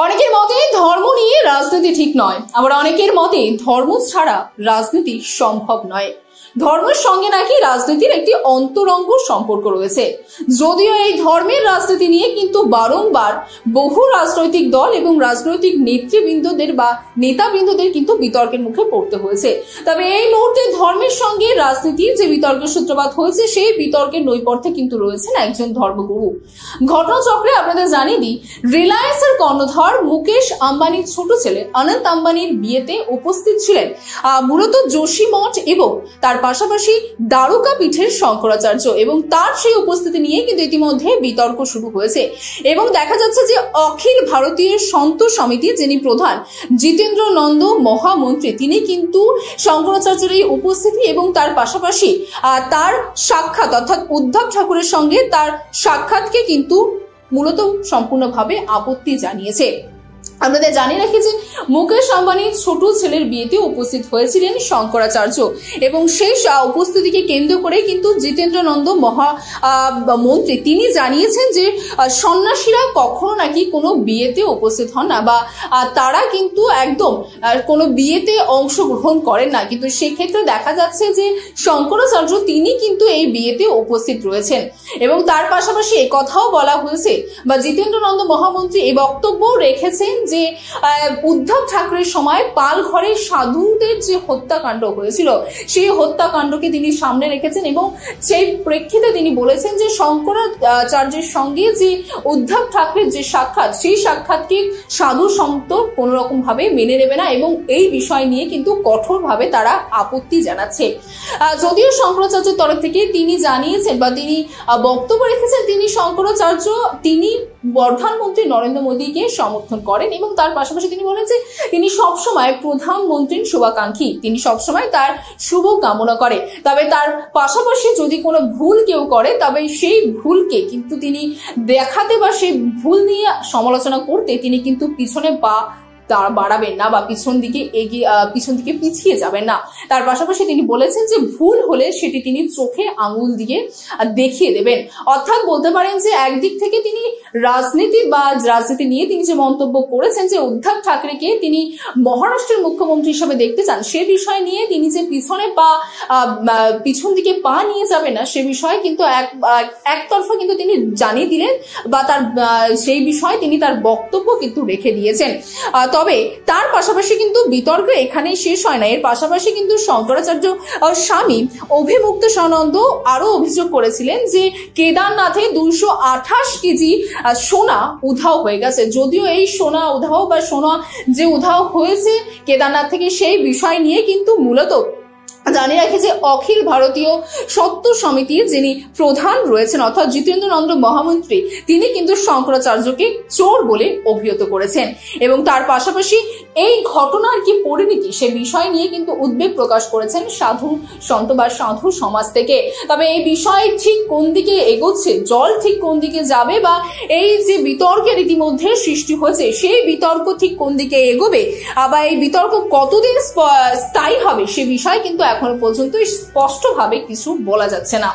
অনেকের মতে ধর্ম নিয়ে রাজনীতি ঠিক নয়, আবার অনেকের মতে ধর্ম ছাড়া রাজনীতি সম্ভব নয়। ধর্মের সঙ্গে নাকি রাজনীতির একটি অন্তরঙ্গ সম্পর্ক রয়েছে। যদিও এই ধর্মের রাজনীতি নিয়ে কিন্তু বারংবার বহু রাজনৈতিক দল এবং রাজনৈতিক নেতৃবৃন্দদের বা নেতাবৃন্দদের কিন্তু বিতর্কের মুখে পড়তে হয়েছে। তবে এই মুহূর্তে ধর্মের সঙ্গে রাজনীতির যে বিতর্কের সূত্রপাত হয়েছে, সেই বিতর্কের নৈপথ্যে কিন্তু রয়েছেন একজন ধর্মগুরু। ঘটনাচক্রে আপনাদের জানিয়ে দিই, রিলায়েন্সের কর্ণধার মুকেশ আম্বানির ছোট ছেলে অনন্ত আম্বানির বিয়েতে উপস্থিত ছিলেন মূলত যোশী মঠ এবং তার পাশাপাশি দ্বারকা পীঠের শঙ্করাচার্য, এবং তার সেই উপস্থিতি নিয়ে কিন্তু ইতিমধ্যে বিতর্ক শুরু হয়েছে। এবং দেখা যাচ্ছে যে অখিল ভারতীয় সন্ত সমিতি যিনি প্রধান জিতেন্দ্র নন্দ মহামন্ত্রী, তিনি কিন্তু শঙ্করাচার্যের এই উপস্থিতি এবং তার পাশাপাশি তার সাক্ষাৎ অর্থাৎ উদ্ধব ঠাকুরের সঙ্গে তার সাক্ষাৎকে কিন্তু মূলত সম্পূর্ণভাবে আপত্তি জানিয়েছে। আপনাদের জানিয়ে রাখি যে মুকেশ আম্বানির ছোট ছেলের বিয়েতে উপস্থিত হয়েছিলেন শঙ্করাচার্য, এবং সেই উপস্থিতিকে কেন্দ্র করে কিন্তু জিতেন্দ্র নন্দ মহামন্ত্রী তিনি জানিয়েছেন যে সন্ন্যাসীরা কখনো নাকি কোনো বিয়েতে উপস্থিত হন না, বা তারা কিন্তু একদম কোনো বিয়েতে অংশগ্রহণ করেন না। কিন্তু সেক্ষেত্রে দেখা যাচ্ছে যে শঙ্করাচার্য তিনি কিন্তু এই বিয়েতে উপস্থিত রয়েছেন। এবং তার পাশাপাশি কথাও বলা হয়েছে বা জিতেন্দ্র নন্দ মহামন্ত্রী এই বক্তব্য রেখেছেন যে উদ্ধব ঠাকুরের সময় পাল ঘরে সাধুদের যে হত্যাকাণ্ড হয়েছিল, সেই হত্যাকাণ্ডকে তিনি সামনে রেখেছেন, এবং সেই প্রেক্ষিতে তিনি বলেছেন যে শঙ্করাচার্যের সঙ্গে যে উদ্ধব ঠাকুরের যে সাক্ষাৎ, সেই সাক্ষাৎকে সাধু সন্ত কোন রকম ভাবে মেনে নেবে না, এবং এই বিষয় নিয়ে কিন্তু কঠোরভাবে তারা আপত্তি জানাচ্ছে। যদিও শঙ্করাচার্যের তরফ থেকে তিনি জানিয়েছেন বা তিনি বক্তব্য রেখেছেন, তিনি শঙ্করাচার্য তিনি প্রধানমন্ত্রী নরেন্দ্র মোদীকে সমর্থন করেন, এবং তার পাশাপাশি তিনি বলেন যে তিনি সবসময় প্রধানমন্ত্রীর শুভাকাঙ্ক্ষী, তিনি সবসময় তার শুভ কামনা করে। তবে তার পাশাপাশি যদি কোনো ভুল কেউ করে, তবে সেই ভুলকে কিন্তু তিনি দেখাতে বা সেই ভুল নিয়ে সমালোচনা করতে তিনি কিন্তু পিছনে বাড়াবেন না বা পিছন দিকে পিছিয়ে যাবেন না। তার পাশাপাশি তিনি বলেছেন যে ভুল হলে সেটি তিনি চোখে আঙুল দিয়ে দেখিয়ে দেবেন। অর্থাৎ বলতে পারেন যে একদিক থেকে তিনি রাজনীতি নিয়ে তিনি যে মন্তব্য করেছেন যে উদ্ধব ঠাকরেকে তিনি মহারাষ্ট্রের মুখ্যমন্ত্রী হিসেবে দেখতে চান, সে বিষয় নিয়ে তিনি যে পিছন দিকে পা নিয়ে যাবেন না, সে বিষয়ে কিন্তু একতরফা কিন্তু তিনি জানিয়ে দিলেন, বা তার সেই বিষয়ে তিনি তার বক্তব্য কিন্তু রেখে দিয়েছেন। তবে তার পাশাপাশি কিন্তু বিতর্ক এখানেই শেষ হয় না। এর পাশাপাশি কিন্তু শঙ্করাচার্য স্বামী অভিমুক্তানন্দ আরো অভিযোগ করেছিলেন যে কেদারনাথে 228 কেজি সোনা উধাও হয়ে গেছে। যদিও এই সোনা উধাও হয়েছে কেদারনাথ থেকে, সেই বিষয় নিয়ে কিন্তু মূলত জানিয়ে রাখি যে অখিল ভারতীয় সত্য সমিতির যিনি প্রধান রয়েছেন অর্থাৎ জিতেন্দ্র নন্দ মহামন্ত্রী, তিনি কিন্তু শঙ্করাচার্যকে চোর বলে অভিহিত করেছেন। এবং তার পাশাপাশি এই ঘটনার কি পরিণতি সে বিষয় নিয়ে কিন্তু উদ্বেগ প্রকাশ করেছেন সাধু সন্ত বা সাধু সমাজ থেকে। তবে এই বিষয় ঠিক কোন দিকে এগোচ্ছে, জল ঠিক কোন দিকে যাবে, বা এই যে বিতর্কের ইতিমধ্যে সৃষ্টি হয়েছে, সেই বিতর্ক ঠিক কোন দিকে এগোবে, বা এই বিতর্ক কতদিন স্থায়ী হবে, সে বিষয় কিন্তু এখনো পর্যন্ত স্পষ্টভাবে কিছু বলা যাচ্ছে না।